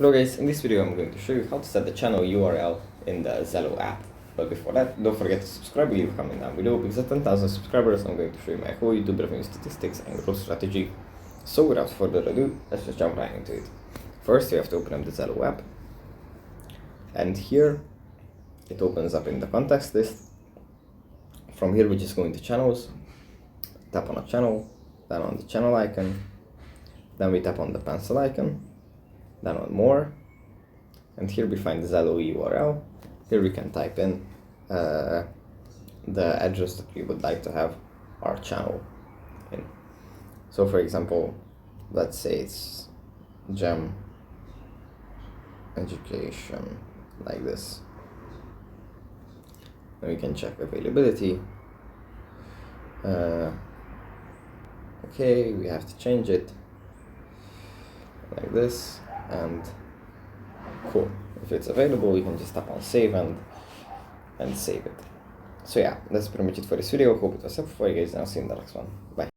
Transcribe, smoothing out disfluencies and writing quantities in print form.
Hello guys, in this video I'm going to show you how to set the channel URL in the Zello app. But before that, don't forget to subscribe, leave a comment down below, because at 10,000 subscribers I'm going to show you my whole YouTube revenue statistics and growth strategy. So without further ado, let's just jump right into it. First you have to open up the Zello app, and here it opens up in the context list. From here we just go into channels, tap on a channel, then on the channel icon, then we tap on the pencil icon, then on more, and here we find the Zello URL. Here we can type in the address that we would like to have our channel in. So for example, let's say it's Gem Education, like this. Then we can check availability. Okay, we have to change it like this, and cool. If it's available, you can just tap on save and save it. So yeah, that's pretty much it for this video. Hope it was helpful for you guys, and I'll see you in the next one. Bye.